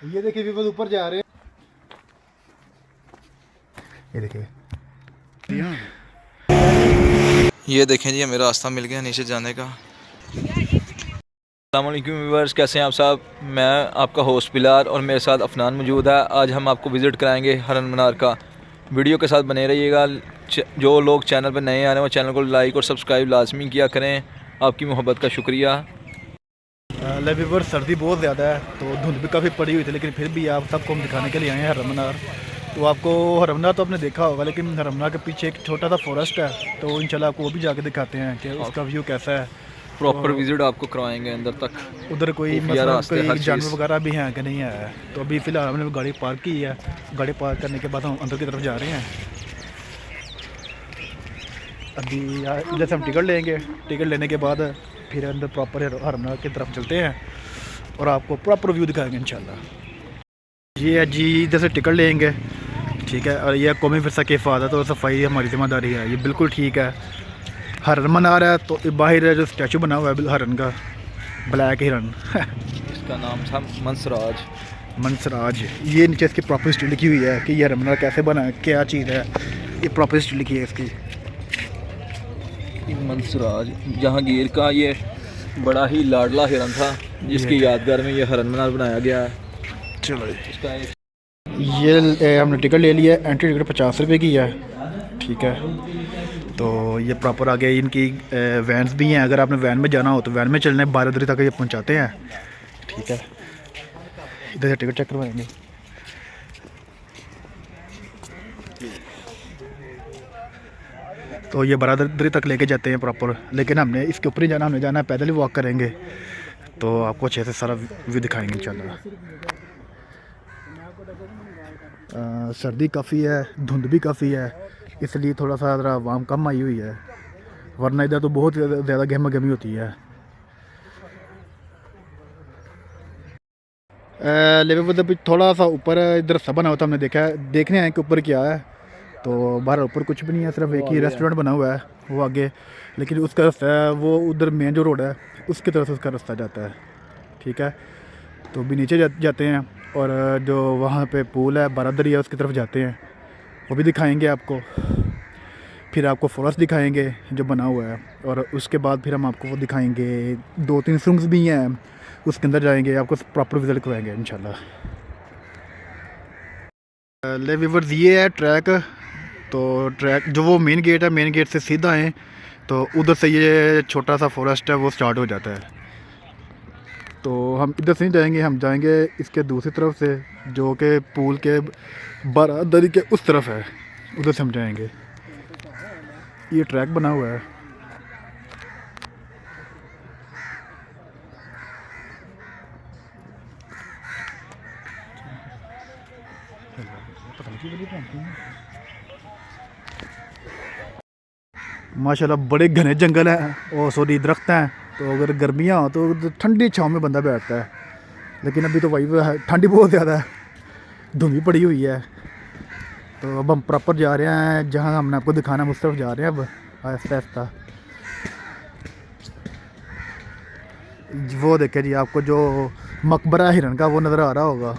ये देखिए व्यूअर्स ऊपर जा रहे हैं, ये देखिए। ये देखें जी, हमें रास्ता मिल गया नीचे जाने का। अस्सलाम वालेकुम व्यूअर्स, कैसे हैं आप साहब। मैं आपका होस्ट बिलाल और मेरे साथ अफनान मौजूद है। आज हम आपको विज़िट कराएंगे हरन मीनार का। वीडियो के साथ बने रहिएगा। जो लोग चैनल पर नए आ रहे हैं वो चैनल को लाइक और सब्सक्राइब लाजमी किया करें। आपकी मोहब्बत का शुक्रिया। व्यूअर्स सर्दी बहुत ज़्यादा है तो धुंध भी काफ़ी पड़ी हुई थी, लेकिन फिर भी आप सबको हम दिखाने के लिए आए हैं हरम मीनार। तो आपको हरम मीनार तो आपने देखा होगा, लेकिन हरम मीनार के पीछे एक छोटा सा फॉरेस्ट है, तो इंशाल्लाह आपको वो भी जाके दिखाते हैं कि उसका व्यू कैसा है। प्रॉपर तो विज़िट आपको करवाएंगे अंदर तक। उधर कोई खुफिया मतलब रास्ते, कोई हर जानवर चीज़। वगैरह भी हैं कि नहीं है। तो अभी फ़िलहाल हमने गाड़ी पार्क की है। गाड़ी पार्क करने के बाद हम अंदर की तरफ जा रहे हैं। अभी इधर से हम टिकट लेंगे। टिकट लेने के बाद फिर अंदर प्रॉपर हरम मीनार की तरफ चलते हैं और आपको प्रॉपर व्यू दिखाएंगे इंशाल्लाह। ये है जी, इधर से टिकट लेंगे, ठीक है। और ये कौमी विरसा की हिफाजत और सफाई हमारी जिम्मेदारी है, ये बिल्कुल ठीक है। हरन मना रहा है तो बाहर जो स्टैचू बना हुआ है हरन का, ब्लैक हिरन इसका नाम था मंसराज। मंसराज। ये नीचे इसकी प्रॉपर हिस्ट्री लिखी हुई है कि ये हरन मनार कैसे बना है, क्या चीज़ है, ये प्रॉपर हिस्ट्री लिखी है इसकी। मंसराज जहांगीर का ये बड़ा ही लाडला हिरन था, जिसकी यादगार में ये हरन मीनार बनाया गया है। चलो इसका एक ये हमने टिकट ले लिया है। एंट्री टिकट 50 रुपये की है, ठीक है। तो ये प्रॉपर आगे इनकी वैन्स भी हैं। अगर आपने वैन में जाना हो तो वैन में चलना है, 12 दरी तक ये पहुंचाते हैं, ठीक है। इधर से टिकट चेक करवाएंगे। तो ये 12 दरी तक लेके जाते हैं प्रॉपर, लेकिन हमने इसके ऊपर ही जाना, हमने जाना है पैदल ही वॉक करेंगे। तो आपको अच्छे से सारा व्यू दिखाएंगे इंशाल्लाह। सर्दी काफ़ी है, धुंध भी काफ़ी है, इसलिए थोड़ा सा ज़रा आवाम कम आई हुई है, वरना इधर तो बहुत ज़्यादा गहमा गहमी होती है। लेवल थोड़ा सा ऊपर इधर सब बना होता हमने देखा है, देखने आए कि ऊपर क्या है। तो बाहर ऊपर कुछ भी नहीं है, सिर्फ एक ही रेस्टोरेंट बना हुआ है वो आगे, लेकिन उसका रास्ता है वो उधर मेन जो रोड है उसकी तरफ से उसका रास्ता जाता है, ठीक है। तो भी नीचे जाते हैं और जो वहाँ पे पूल है बारादरी है उसकी तरफ जाते हैं, वो भी दिखाएंगे आपको। फिर आपको फॉरेस्ट दिखाएंगे जो बना हुआ है, और उसके बाद फिर हम आपको वो दिखाएंगे। 2-3 स्विंग्स भी हैं, उसके अंदर जाएंगे, आपको प्रॉपर विजिट करवाएंगे इंशाल्लाह। ले व्यूअर्स, ये है ट्रैक। तो ट्रैक जो वो मेन गेट है, मेन गेट से सीधा आए तो उधर से ये छोटा सा फॉरेस्ट है वो स्टार्ट हो जाता है। तो हम इधर से नहीं जाएंगे, हम जाएंगे इसके दूसरी तरफ से, जो कि पूल के बारादरी के उस तरफ है, उधर से हम जाएंगे। ये ट्रैक बना हुआ है। माशाल्लाह बड़े घने जंगल हैं और सॉरी दरख्त हैं। तो अगर गर्मियाँ हो तो ठंडी छाँव में बंदा बैठता है, लेकिन अभी तो वही है, ठंडी बहुत ज़्यादा है, धुंधी पड़ी हुई है। तो अब हम प्रॉपर जा रहे हैं जहाँ हमने आपको दिखाना है, उस तरफ जा रहे हैं अब आहिस्ता आहिस्ता। वो देखे जी, आपको जो मकबरा हिरन का वो नज़र आ रहा होगा।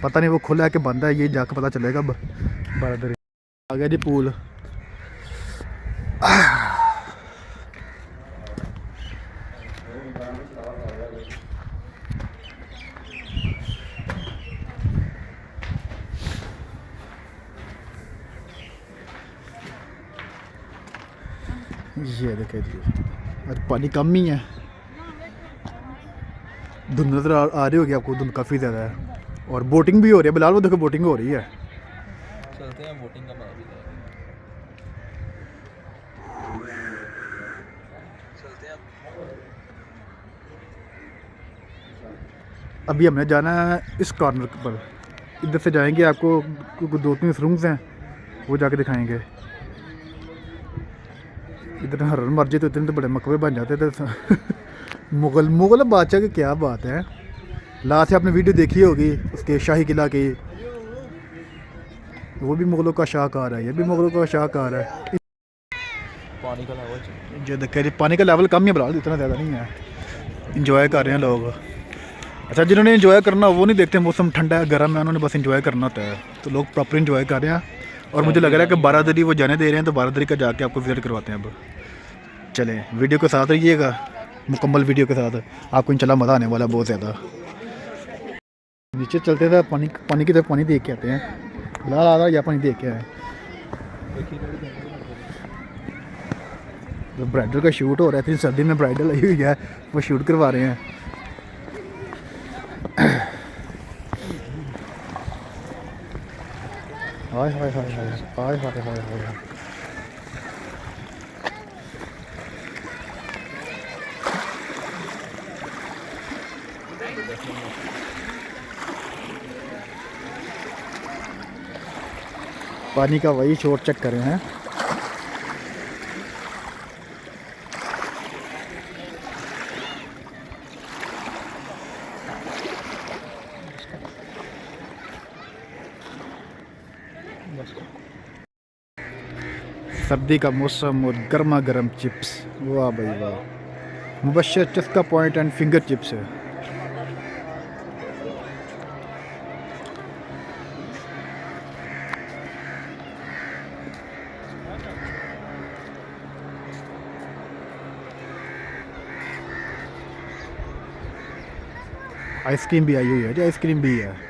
पता नहीं वो खुला है कि बंद है, ये जाकर पता चलेगा अब। बारादरी आ गया जी पूल। ये देखे जी, आज पानी कम ही है, धुंध नज़र आ रही होगी आपको, धुंध काफ़ी ज़्यादा है। और बोटिंग भी हो रही है बिलाल, वो देखो बोटिंग हो रही है। चलते हैं, बोटिंग का मजा भी चलते हैं। अभी हमने जाना है इस कॉर्नर पर, इधर से जाएंगे, आपको 2-3 रूम्स हैं वो जाके दिखाएंगे। इधर हरन मर जाए तो इतने तो बड़े मकबरे बन जाते थे। मुगल बादशाह की क्या बात है। लास्ट से आपने वीडियो देखी होगी उसके शाही किला की, वो भी मुगलों का शाहकार है, ये भी मुगलों का शाहकार है। पानी का लेवल जो देखे जी, पानी का लेवल कम ही है बिलाल, इतना ज़्यादा नहीं है, इंजॉय कर रहे हैं लोग। अच्छा, जिन्होंने इन्जॉय करना वो नहीं देखते मौसम ठंडा है गर्म है, उन्होंने बस इन्जॉय करना होता है, तो लोग प्रॉपर इन्जॉय कर रहे हैं। और मुझे लग रहा है कि बारादरी वो जाने दे रहे हैं, तो बारादरी का जाके आपको विजिट करवाते हैं। अब चलें, वीडियो के साथ रहिएगा, मुकम्मल वीडियो के साथ, आपको इंशाल्लाह मज़ा आने वाला बहुत ज़्यादा। नीचे चलते थे, पानी की तरफ पानी देख के आते हैं। बिलाल आ रहा है या पानी देख के आए। तो ब्राइडल का शूट हो रहा है, इतनी सर्दी में ब्राइडल आई हुई है, वो शूट करवा रहे हैं। हाय हाय हाय हाय हाय हाय हाय हाय। पानी का वही शॉट चेक कर रहे हैं। सर्दी का मौसम और गर्मा गर्म चिप्स, वाह भाई वाह। मुबशर चस्का पॉइंट एंड फिंगर चिप्स है। आइसक्रीम भी आई हुई है जी, आइसक्रीम भी है।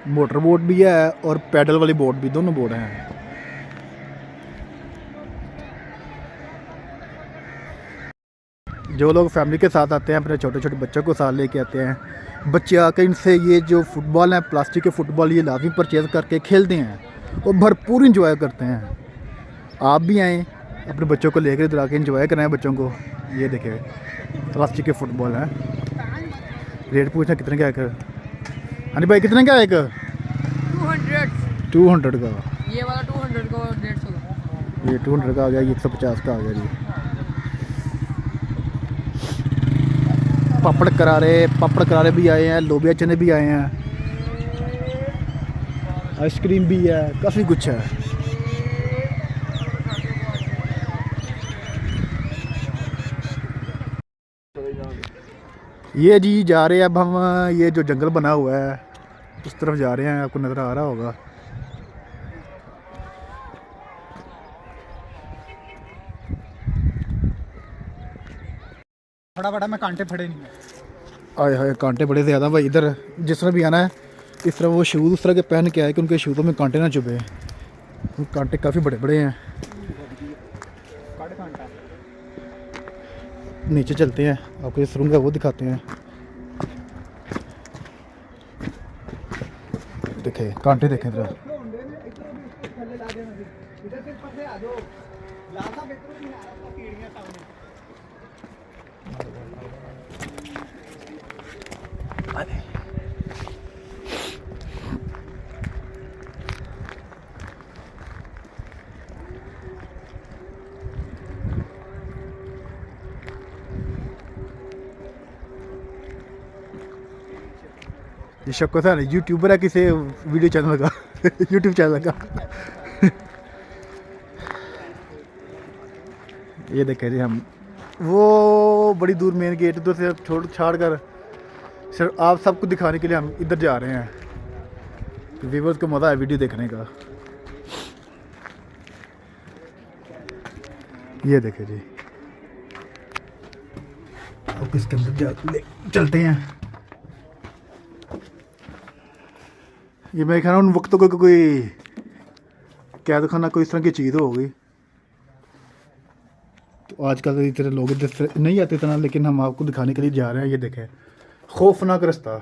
मोटर बोट भी है और पैडल वाली बोट भी, दोनों बोट हैं। जो लोग फैमिली के साथ आते हैं, अपने छोटे छोटे बच्चों को साथ लेके आते हैं, बच्चे आकर इनसे ये जो फुटबॉल है, प्लास्टिक के फुटबॉल, ये लाजमी परचेज़ करके खेलते हैं और भरपूर इंजॉय करते हैं। आप भी आएँ, अपने बच्चों को लेकर इधर आके इंजॉय कराएं बच्चों को। ये देखें, प्लास्टिक के फुटबॉल हैं। रेट पूछना कितने का एक? हाँ भाई, कितने का एक? 200 का। ये वाला 200 का और 150 का। ये 200 का आ गया, ये 150 का आ गया जी। पापड़ करारे भी आए हैं, लोबिया चने भी आए हैं, आइसक्रीम भी है, काफ़ी कुछ है। ये जी जा रहे हैं अब हम, ये जो जंगल बना हुआ है उस तरफ जा रहे हैं, आपको नज़र आ रहा होगा। बड़ा मैं कांटे फड़े नहीं है। आए हाय, कांटे बड़े ज़्यादा भाई। इधर जिस तरह भी आना है, इस तरह वो शूज़ उस तरह के पहन के आए कि उनके शूज़ों में कांटे ना चुभे। कांटे काफ़ी बड़े बड़े हैं। नीचे चलते हैं, आपको जो सुरंग है वो दिखाते हैं। देखें कांटे, देखें इधर। ये शक्को था यूट्यूबर है, किसी वीडियो चैनल का यूट्यूब चैनल का। ये देखें जी, हम वो बड़ी दूर मेन गेट उधर से छोड़ छाड़ कर सिर्फ आप सबको दिखाने के लिए हम इधर जा रहे हैं, तो व्यूवर्स को मज़ा है वीडियो देखने का। ये देखें जी, अब इसके अंदर चलते हैं। ये मैं कह रहा हूँ उन वक्तों को कोई कैद खाना कोई इस तरह की चीज़ होगी। तो आजकल तो इतने लोग इधर नहीं आते इतना, लेकिन हम आपको दिखाने के लिए जा रहे हैं। ये देखें, खौफनाक रास्ता।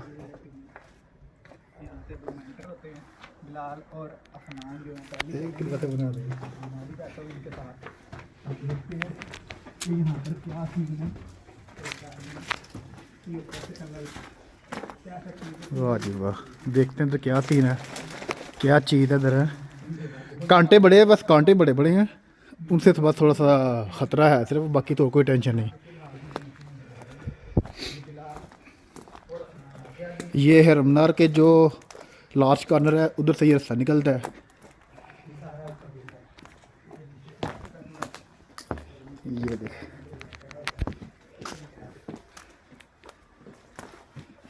बिलाल और अफनान जो वाह जी वाह, देखते हैं तो क्या सीन है, क्या चीज़ है इधर। कांटे बड़े हैं, बस कांटे बड़े बड़े हैं, उनसे तो बस थोड़ा सा ख़तरा है सिर्फ, बाकी तो कोई टेंशन नहीं। ये है रमनार के जो लास्ट कॉर्नर है, उधर से ये रास्ता निकलता है। ये देख,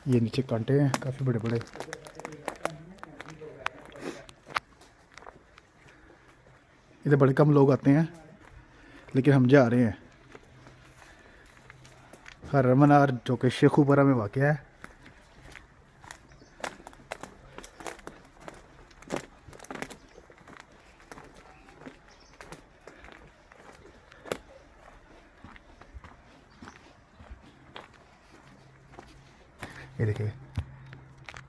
ये नीचे कांटे हैं काफ़ी बड़े बड़े। इधर बड़े कम लोग आते हैं, लेकिन हम जा रहे हैं हरम मनार, जो कि शेखुपुरा में वाक़ है। ये देखिए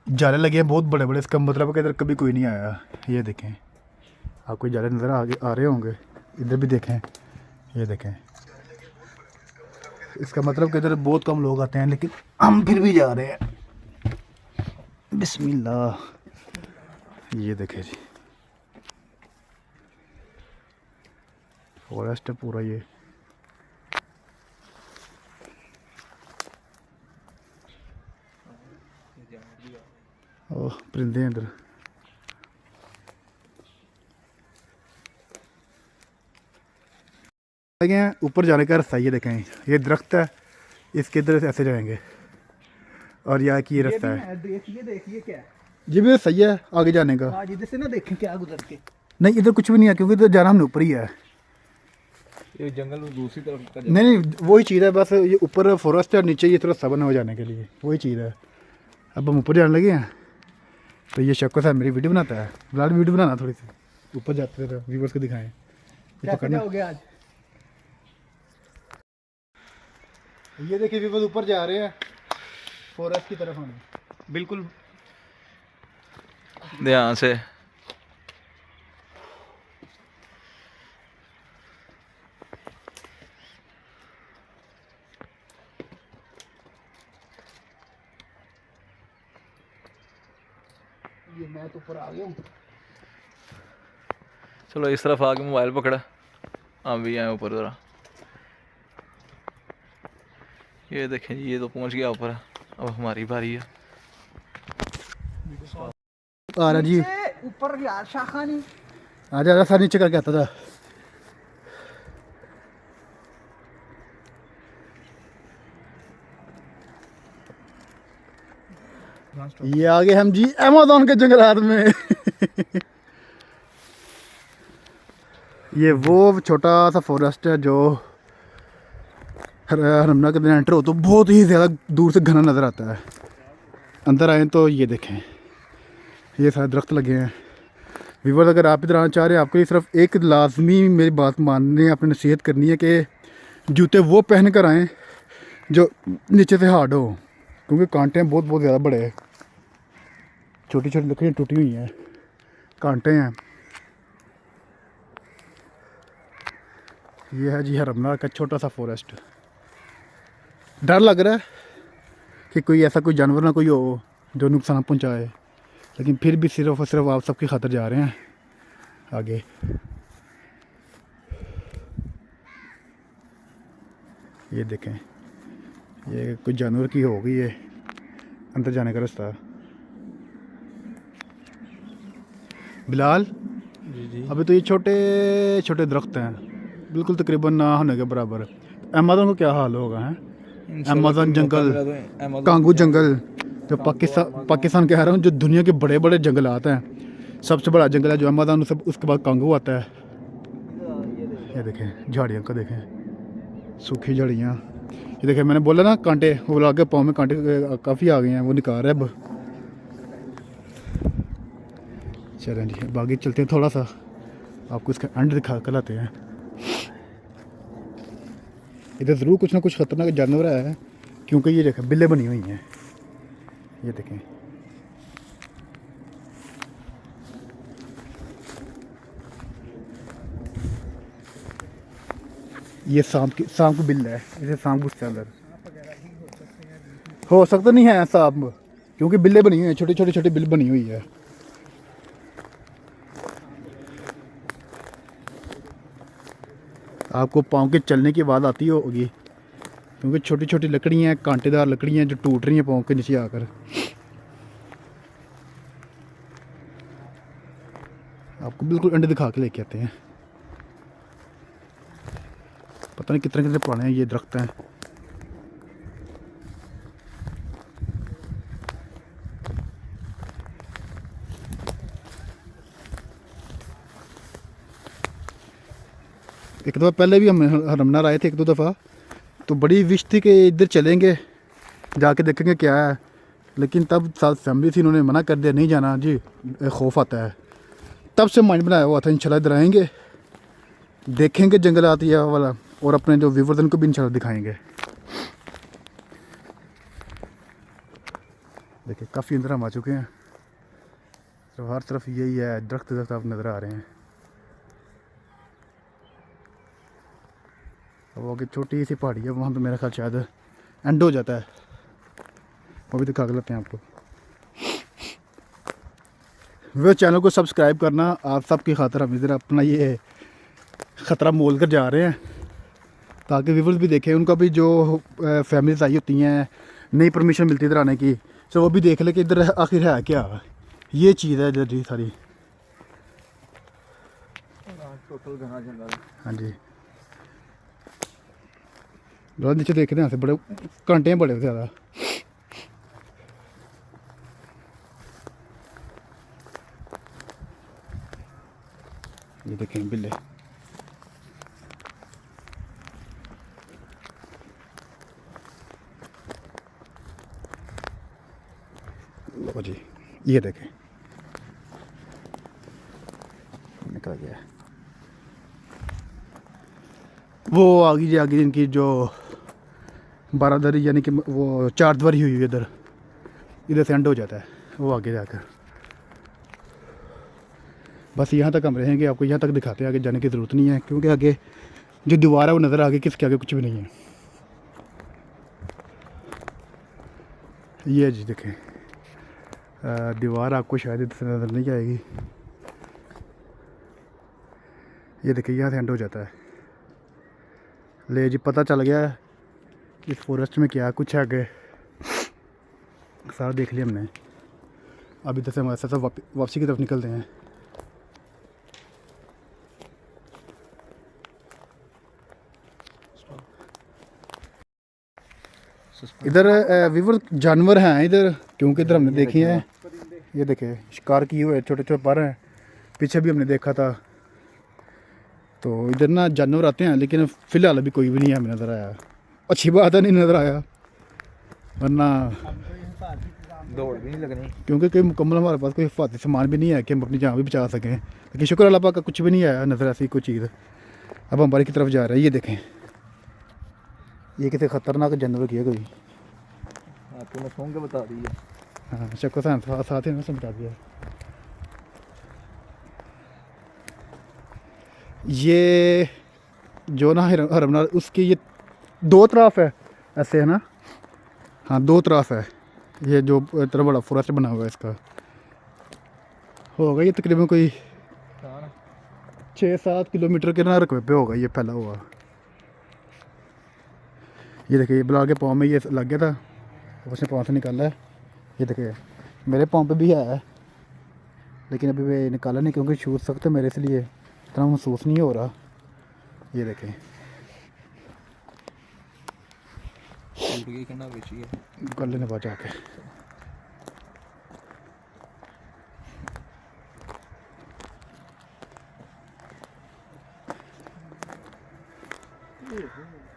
जाले लगे हैं बहुत बड़े बड़े, इसका मतलब है कि इधर कभी कोई नहीं आया। ये देखें, आपको जाले नज़र आ रहे होंगे, इधर भी देखें, ये देखें। इसका मतलब कि इधर बहुत कम लोग आते हैं, लेकिन हम फिर भी जा रहे हैं। बिस्मिल्लाह। ये देखें जी, फॉरेस्ट है पूरा ये। ओह, परिंदे हैं इधर। हैं ऊपर जाने का रास्ता ये देखें, ये दरख्त है, इसके इधर से ऐसे जाएंगे और यहाँ की ये रास्ता है। देखिए क्या है, ये भी सही है आगे जाने का। आज इधर से ना देखें क्या गुजर के। नहीं, इधर कुछ भी नहीं है, क्योंकि इधर जाना हमने ऊपर ही है। ये जंगल में दूसरी तरफ का नहीं वही चीज़ है, बस ये ऊपर फॉरेस्ट है, नीचे ये थोड़ा सबन हो जाने के लिए, वही चीज़ है। अब हम ऊपर जाने लगे हैं, तो ये शक्कर साहब मेरी वीडियो बनाता है। ब्लाड वीडियो बनाना थोड़ी सी, ऊपर जाते थे व्यूवर्स को दिखाएं। ये पकड़ना हो गया आज। ये देखिए व्यूवर्स ऊपर जा रहे हैं फॉरेस्ट की तरफ हम, बिल्कुल ध्यान से। ये मैं तो ऊपर आ गया हूँ। चलो इस तरफ आके मोबाइल पकड़ा, हम भी आए ऊपर ज़रा। ये देखें जी, ये तो पहुंच गया ऊपर, अब हमारी बारी है। आ रहा जी ऊपर यार शाखा नहीं। आ जा, सर नीचे करके आता था। ये आगे हम जी अमेज़न के जंगलात में। ये वो छोटा सा फॉरेस्ट है जो हरमना के दिन एंटर हो तो बहुत ही ज़्यादा दूर से घना नज़र आता है। अंदर आए तो ये देखें, ये सारे दरख्त लगे हैं। व्यूअर्स, अगर आप इधर आना चाह रहे हैं, आपको सिर्फ एक लाजमी मेरी बात माननी है, अपनी नसीहत करनी है कि जूते वो पहन कर आएँ जो नीचे से हार्ड हो, क्योंकि कांटे हैं बहुत ज़्यादा बड़े हैं। छोटी छोटी लकड़ियाँ टूटी हुई हैं, कांटे हैं। ये है जी हरमनार का छोटा सा फॉरेस्ट। डर लग रहा है कि कोई ऐसा कोई जानवर ना कोई हो जो नुकसान पहुंचाए, लेकिन फिर भी सिर्फ और सिर्फ आप सबकी खातिर जा रहे हैं आगे। ये देखें, ये कोई जानवर की होगी ये अंदर जाने का रास्ता। बिलाल जी अभी तो ये छोटे छोटे दरख्त हैं, बिल्कुल तकरीबन ना होने के बराबर। अमेज़न को क्या हाल होगा हैं? अमेज़न जंगल, कांगू जंगल, जो पाकिस्तान कह रहा हूँ, जो दुनिया के बड़े बड़े जंगलात हैं, सबसे बड़ा जंगल है जो अमेज़न, उसके बाद कांगू आता है। ये देखें झाड़ियों को देखें, सूखी झाड़ियाँ। ये देखें, मैंने बोला ना कांटे, वो आगे पाँव में कांटे काफ़ी आ गए हैं, वो निकाल रहे अब। चलें जी, अब आगे चलते हैं, थोड़ा सा आपको इसका एंड दिखा कर लाते हैं। इधर ज़रूर कुछ ना कुछ ख़तरनाक जानवर है, क्योंकि ये देखें बिल्ले बनी हुई हैं। ये देखें, ये सांप की बिल है, इसे सांप घुसते हैं अंदर। हो सकता नहीं है सांप, क्योंकि बिल्ले बनी हुई हैं, छोटी छोटी बिल बनी हुई है। आपको पाँव के चलने की आवाज़ आती होगी, क्योंकि छोटी छोटी लकड़ियाँ हैं, कांटेदार लकड़ियाँ जो टूट रही हैं पाँव के नीचे आकर। आपको बिल्कुल अंडे दिखा के लेके आते हैं। पता नहीं कितने कितने पुराने हैं ये दरख्त हैं। एक दफ़ा पहले भी हम हरमनार आए थे एक दो दफ़ा, तो बड़ी विश थी कि इधर चलेंगे जाके देखेंगे क्या है, लेकिन तब साथ फैमिली थी, उन्होंने मना कर दिया नहीं जाना जी, खौफ आता है। तब से माइंड बनाया हुआ था इंशाल्लाह इधर आएंगे, देखेंगे जंगलात ये वाला, और अपने जो व्यूवर्स उनको भी इंशाल्लाह दिखाएंगे। देखिए काफ़ी अंदर हम आ चुके हैं, तो हर तरफ यही है, दरख्त दरख्त आप नज़र आ रहे हैं। वो आगे छोटी सी पहाड़ी है, वहाँ पे मेरा ख्याल शायद एंड हो जाता है, वो भी दिखा के लेते हैं आपको। वो चैनल को सब्सक्राइब करना आप सबकी खातिर, हम इधर अपना ये ख़तरा मोल कर जा रहे हैं ताकि व्यूवर्स भी देखें, उनका भी जो फैमिलीज आई होती हैं, नई परमिशन मिलती है इधर आने की, तो वो भी देख ले कि इधर आखिर है क्या, ये चीज़ है इधर जी सारी। टोटल घना जंगल। हाँ जी, बहुत नीचे देख रहे हैं, बड़े कांटे हैं बड़े ज़्यादा। ये देखें बिल्ले, लो जी ये देखें निकल गया। वो आगे इनकी जो बारादरी यानी कि वो चार दीवारी हुई है, इधर से एंड हो जाता है वो आगे जाकर। बस यहाँ तक हम रहेंगे, आपको यहाँ तक दिखाते हैं, आगे जाने की ज़रूरत नहीं है क्योंकि आगे जो दीवार है वो नज़र आगे, किसके आगे कुछ भी नहीं है। ये जी देखें दीवार आपको शायद इधर से नज़र नहीं आएगी, ये देखिए यहाँ से एंड हो जाता है। ले जी पता चल गया है इस फॉरेस्ट में क्या कुछ है आगे, सारा देख लिया हमने। अब इधर से हमारे साथ वापसी की तरफ निकलते हैं। इधर विवर जानवर हैं इधर, क्योंकि इधर हमने देखे हैं, ये देखे शिकार किए हुए छोटे छोटे पर हैं, पीछे भी हमने देखा था। तो इधर ना जानवर आते हैं, लेकिन फ़िलहाल अभी कोई भी नहीं हमें नज़र आया। अच्छी बात है नहीं नज़र आया, वरना दौड़ भी नहीं लगनी, क्योंकि कोई मुकम्मल हमारे पास कोई हिफाजती सामान भी नहीं है कि हम अपनी जान भी बचा सकें। लेकिन शुक्र अल्लाह पाक का कुछ भी नहीं आया नज़र ऐसी कोई चीज़। अब हम बारी की तरफ जा रहे हैं, ये देखें ये किसी ख़तरनाक जानवर की है कोई। आपको मैं सूंघ के बता दी है। हाँ शक्ल साथ ही समझा दिया। ये जो ना हरमनार उसकी ये दो तरफ है ऐसे है ना, हाँ दो तरफ है। ये जो इतना बड़ा फॉरेस्ट बना हुआ है इसका होगा ये तकरीबन कोई 6-7 किलोमीटर के ना रकबे पे होगा ये फैला हुआ। ये देखिए ब्लॉक के पाँव में ये लग गया था, उसने पाँव से निकाला है। ये देखिए मेरे पाँव पे भी है, लेकिन अभी मैं निकाला नहीं क्योंकि शूज़ सख्त है मेरे, इसलिए इतना महसूस नहीं हो रहा। ये देखें कर लेने बाद जाके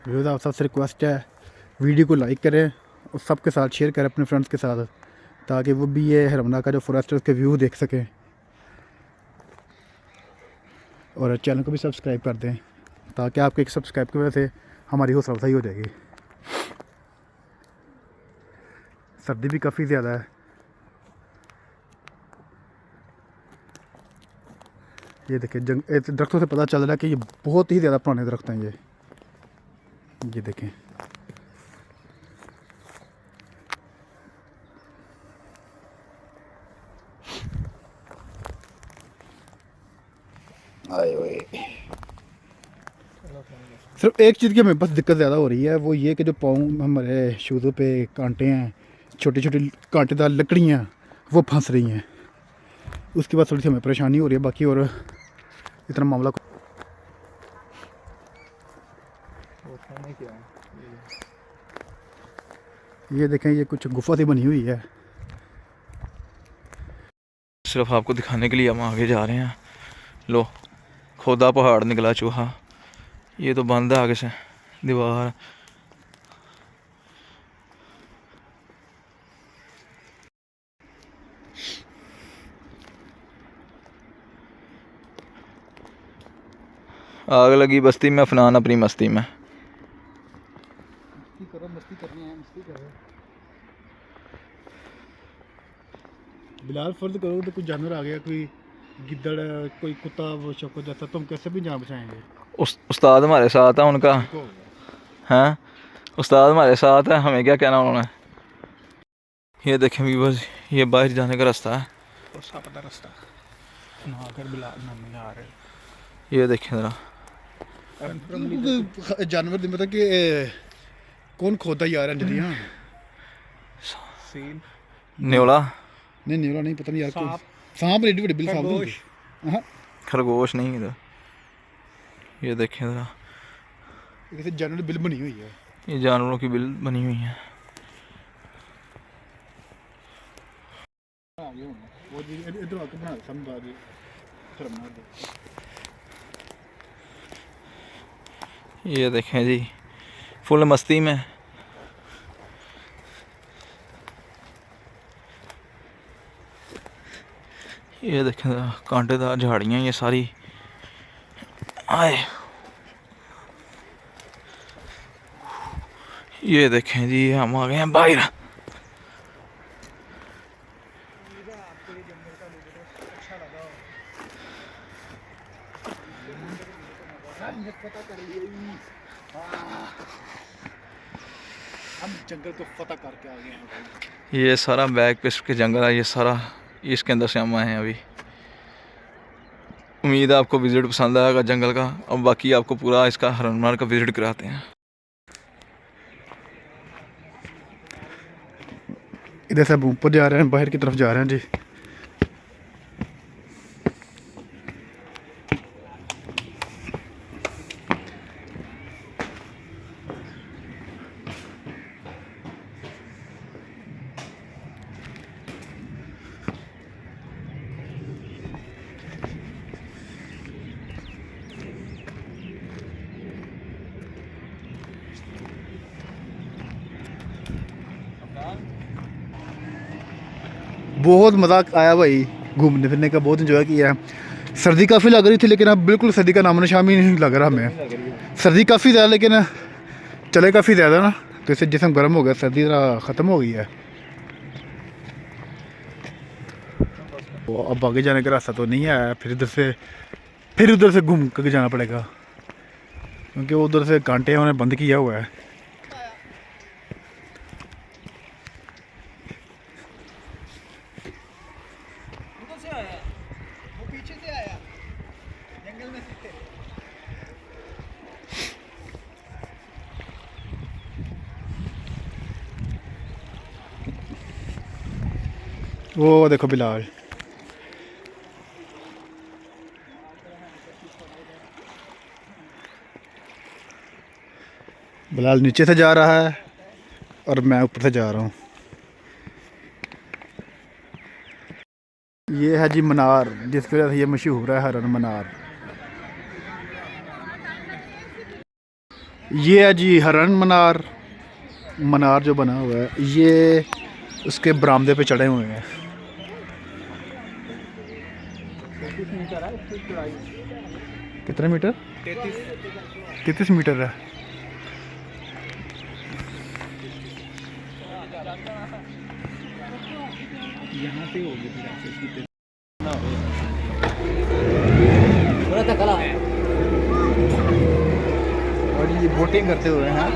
व्यूअर्स आप सबसे रिक्वेस्ट है वीडियो को लाइक करें और सबके साथ शेयर करें अपने फ्रेंड्स के साथ, ताकि वो भी ये हरमनार का जो फॉरेस्ट है उसके व्यू देख सकें, और चैनल को भी सब्सक्राइब कर दें ताकि आपके एक सब्सक्राइब की वजह से हमारी हौसला अफजाई हो जाएगी। सर्दी भी काफ़ी ज़्यादा है। ये देखिए दरख्तों से पता चल रहा है कि ये बहुत ही ज़्यादा पुराने दरख्त हैं। ये देखें सिर्फ एक चीज़ की हमें बस दिक्कत ज़्यादा हो रही है, वो ये कि जो पाँव हमारे शूज़ों पे कांटे हैं, छोटी छोटी कांटेदार लकड़ियाँ वो फंस रही हैं, उसके बाद थोड़ी सी हमें परेशानी हो रही है। बाकी और इतना मामला ये देखें, ये कुछ गुफा सी बनी हुई है। सिर्फ आपको दिखाने के लिए हम आगे जा रहे हैं। लो, खोदा पहाड़ निकला चूहा। ये तो बंद है आगे से दीवार। आग लगी बस्ती में, अफनान अपनी मस्ती में। मस्ती करो, मस्ती करनी है, मस्ती करो। बिलाल फर्ज करो तो कोई जानवर आ गया, कोई गिद्दड़, कोई कुत्ता, वो शौको जैसा, तुम कैसे भी जान बचाएंगे? उस्ताद हमारे साथ है उनका। हैं, उस्ताद हमारे साथ है, हमें क्या कहना उन्होंने। ये देखें भी बस, ये बाहर जाने का रास्ता है। रास्ता ना कर बिलाल ना आ रहे। ये देखें ज़रा, जानवर दी मतलब कि कौन खोदा यार अंजलियां? न्योला, नहीं न्योला नहीं, पता नहीं यार, कोई सांप, एडी बड़ी बिल सांप होती। हां, खरगोश नहीं इधर। ये देखें ज़रा, किसी जानवर की बिल बनी हुई है। ये जानवरों की बिल बनी हुई है। वो इधर आके बना समझा दे, शर्मा दे। ये देखें जी, फुल मस्ती में। ये देखें ज़रा, कांटेदार झाड़ियाँ ये सारी। आए, ये देखें जी, हम आ गए हैं बाहर। हम जंगल को फतह करके आ गए हैं भाई। ये सारा बैक पिस्ट के जंगल है, ये सारा इसके अंदर से हम आए हैं अभी। उम्मीद है आपको विज़िट पसंद आएगा जंगल का। अब बाकी आपको पूरा इसका हरनमार का विज़िट कराते हैं। इधर से हम ऊपर जा रहे हैं, बाहर की तरफ जा रहे हैं जी। बहुत मज़ा आया भाई, घूमने फिरने का बहुत इन्जॉय किया है। सर्दी काफ़ी लग रही थी, लेकिन अब बिल्कुल सर्दी का नामो निशान ही नहीं लग रहा हमें। सर्दी काफ़ी ज़्यादा, लेकिन चले काफ़ी ज़्यादा ना, तो इससे जिस्म गर्म हो गया, सर्दी ज़रा ख़त्म हो गई है। तो अब आगे जाने का रास्ता तो नहीं है, फिर उधर से घूम कर जाना पड़ेगा, क्योंकि उधर से कांटे उन्होंने बंद किया हुआ है। वो देखो बिलाल, बिलाल नीचे से जा रहा है और मैं ऊपर से जा रहा हूँ। ये है जी मनार, जिसकी वजह से ये मशहूर है, हरन मनार। ये है जी हरन मनार। मनार जो बना हुआ है, ये उसके बरामदे पे चढ़े हुए हैं। कितने मीटर? 33 मीटर है। यहाँ पे होगी और ये बोटिंग करते हुए हैं।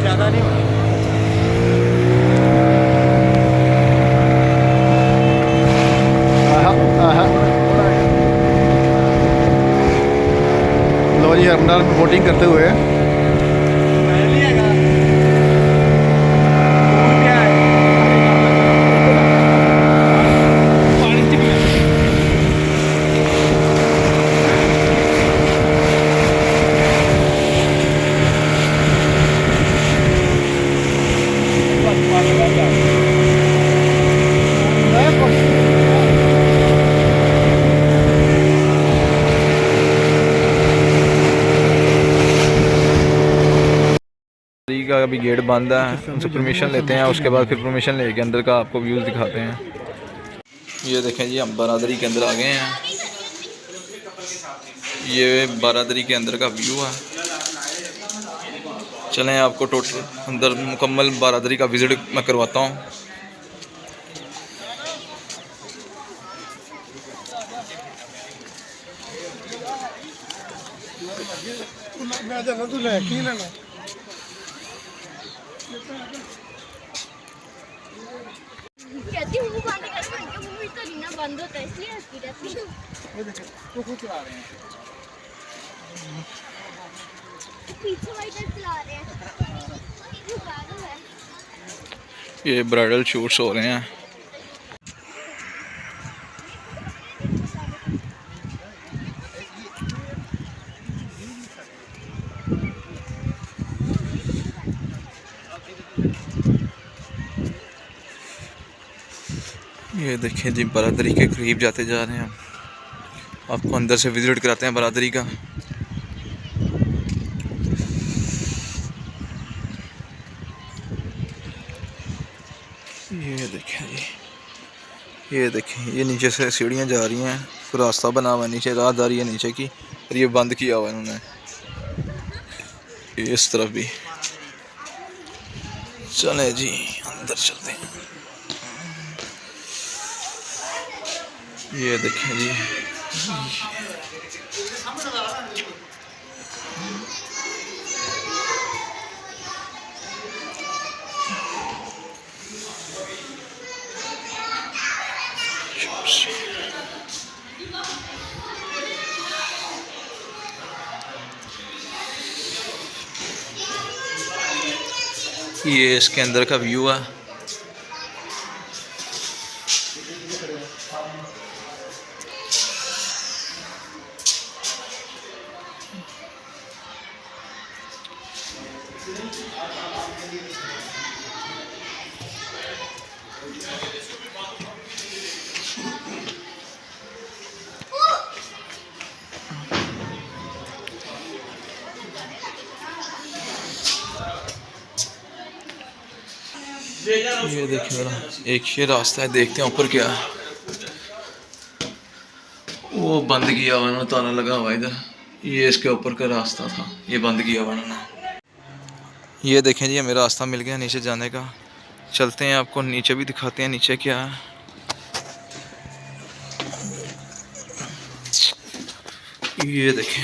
ज़्यादा नहीं होगा। लो जी, हरमनार में बोटिंग करते हुए। का अभी गेट बंद है, उनसे परमिशन लेते हैं, उसके बाद फिर परमिशन लेके अंदर का आपको व्यूज़ दिखाते हैं। ये देखें जी, हम बारादरी के अंदर आ गए हैं। ये बारादरी के अंदर का व्यू है। चलें आपको टोटल अंदर मुकम्मल बारादरी का विज़िट मैं करवाता हूँ। कहती हूँ मुंह बंद कर, मैं मुंह भी तो नहीं ना बंद होता, इसलिए हंसती रहती हूँ। पीछे वाली तरफ चला रहे हैं, ये पागल है। ये ब्राइडल शूट्स हो रहे हैं। ये देखें जी, बारादरी के करीब जाते जा रहे हैं हम। आपको अंदर से विजिट कराते हैं बारादरी का। ये देखें जी, ये देखें, ये नीचे से सीढ़ियाँ जा रही हैं, रास्ता बना हुआ है नीचे, राह जा रही है नीचे की, और ये बंद किया हुआ है इन्होंने। ये इस तरफ भी। चले जी अंदर चलते हैं। ये देखें जी, ये इसके अंदर का व्यू है। ये देखिए जरा, एक ये रास्ता है, देखते हैं ऊपर क्या है। वो बंद किया हुआ उन्होंने, ताला लगा हुआ इधर। ये इसके ऊपर का रास्ता था, ये बंद किया हुआ उन्होंने। ये देखें जी, हमें रास्ता मिल गया नीचे जाने का। चलते हैं, आपको नीचे भी दिखाते हैं नीचे क्या है। ये देखें,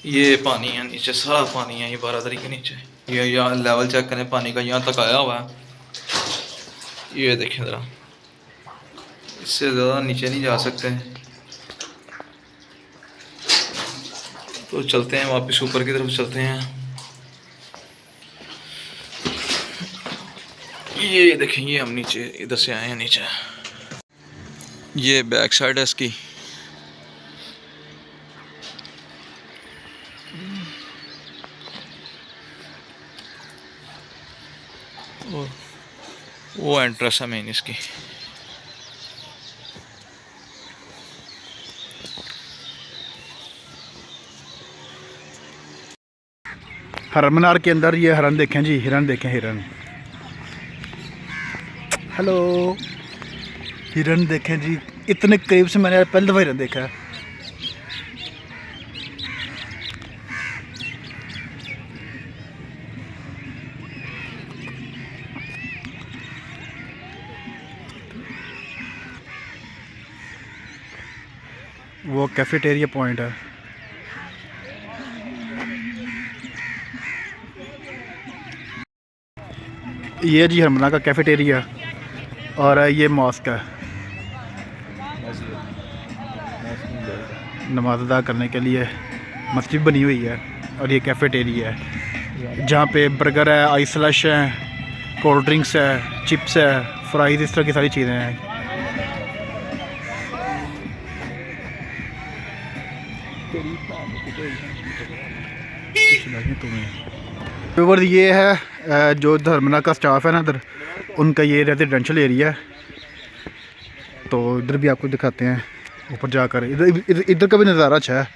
ये पानी है नीचे, सारा पानी है ये बारादरी के नीचे। ये यहाँ लेवल चेक करें पानी का, यहाँ तक आया हुआ है। ये देखें ज़रा, इससे ज़्यादा नीचे नहीं जा सकते। तो चलते हैं वापस ऊपर की तरफ चलते हैं। ये देखें, ये हम नीचे इधर से आए हैं नीचे। ये बैक साइड है इसकी। वो एंट्रेंस है मेन इसकी। हरमनार के अंदर ये हिरन देखें जी, हिरन देखें, हिरन। हेलो, हिरन देखें जी, इतने करीब से मैंने पहली दफ़ा हिरन देखा है। वो कैफेटेरिया पॉइंट है। ये जी हरमना का कैफेटेरिया, और ये मॉस्क है, नमाज अदा करने के लिए मस्जिद बनी हुई है और ये कैफेटेरिया है जहाँ पे बर्गर है, आइस स्लश है, कोल्ड ड्रिंक्स है, चिप्स है, फ्राइज़, इस तरह की सारी चीज़ें हैं। और ये है जो धर्मना का स्टाफ है ना इधर, उनका ये रेजिडेंशियल एरिया है। तो इधर भी आपको दिखाते हैं ऊपर जाकर। इधर का भी नज़ारा अच्छा है।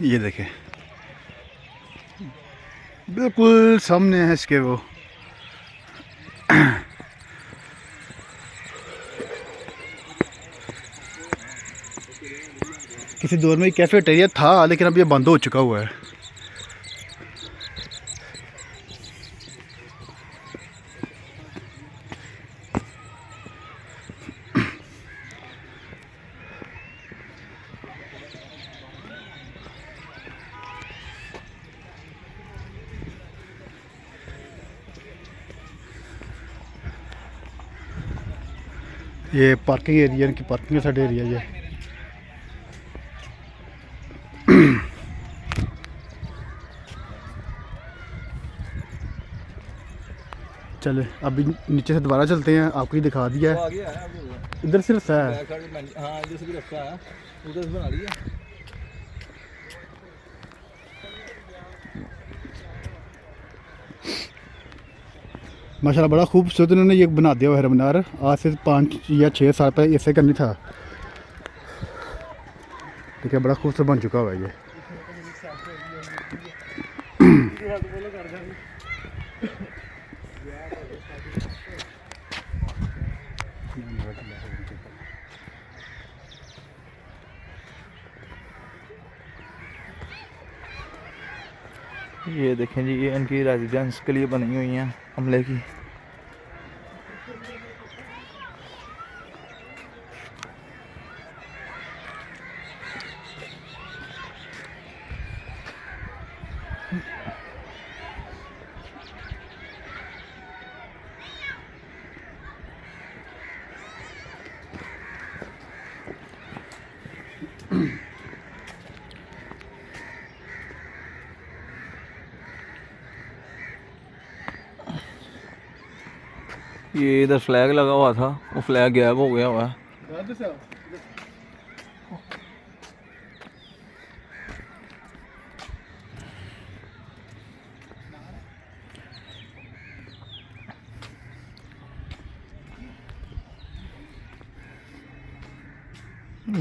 ये देखें बिल्कुल सामने है इसके वो किसी दौर में कैफेटेरिया था लेकिन अब ये बंद हो चुका हुआ है। ये पार्किंग एरिया, इनकी पार्किंग का साइड एरिया ये। चले अभी नीचे से दोबारा चलते हैं, आपको ही दिखा दिया है। इधर सिर्फ है, हाँ इधर से भी रास्ता है, उधर से बना लिया। माशाल्लाह बड़ा खूबसूरत इन्होंने ये बना दिया हुआ है मीनार। आज से 5 या 6 साल पहले ऐसे करनी था। देखिए बड़ा खूबसूरत बन चुका हुआ है ये। ये देखें जी, ये इनकी रेजिडेंस के लिए बनी हुई हैं अमले की। ये इधर फ्लैग लगा हुआ था, वो फ्लैग गायब हो गया हुआ है।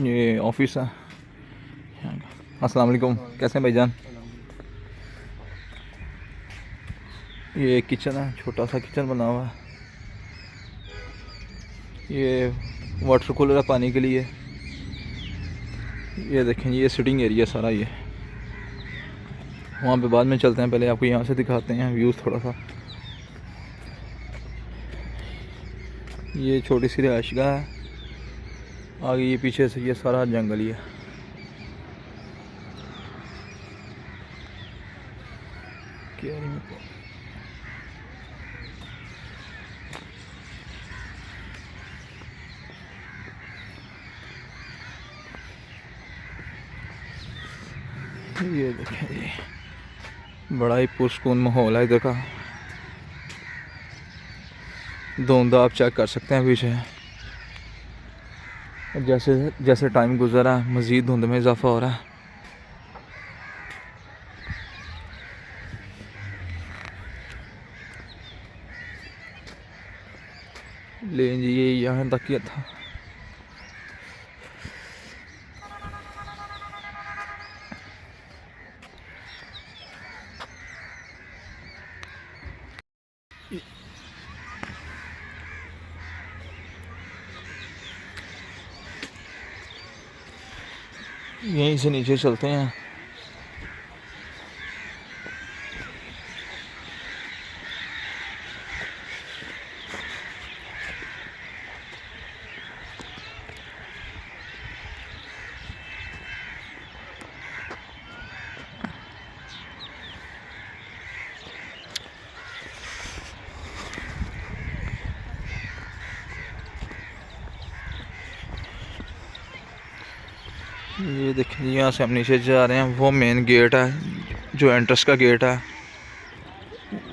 ये ऑफिस है। अस्सलाम वालेकुम, कैसे हैं भाईजान? ये किचन है, छोटा सा किचन बना हुआ है। ये वाटर कूलर है पानी के लिए। ये देखें ये सिटिंग एरिया सारा ये। वहाँ पे बाद में चलते हैं, पहले आपको यहाँ से दिखाते हैं व्यूज़ थोड़ा सा। ये छोटी सी रिहाइशगाह है, आगे ये पीछे से ये सारा जंगल ही है। ये देखें ये बड़ा ही पुरसकून माहौल है इधर का। धुंध आप चेक कर सकते हैं पीछे। जैसे जैसे टाइम गुजरा है मज़ीद धुंध में इजाफा हो रहा है। लेकिन जी ये यहाँ तक ही था। यहीं से नीचे चलते हैं। ये देखें यहाँ से हम नीचे जा रहे हैं, वो मेन गेट है जो एंट्रेंस का गेट है,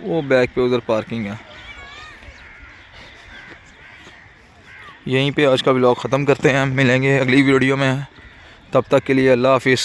वो बैक पे उधर पार्किंग है। यहीं पे आज का व्लॉग ख़त्म करते हैं, मिलेंगे अगली वीडियो में, तब तक के लिए अल्लाह हाफिज़।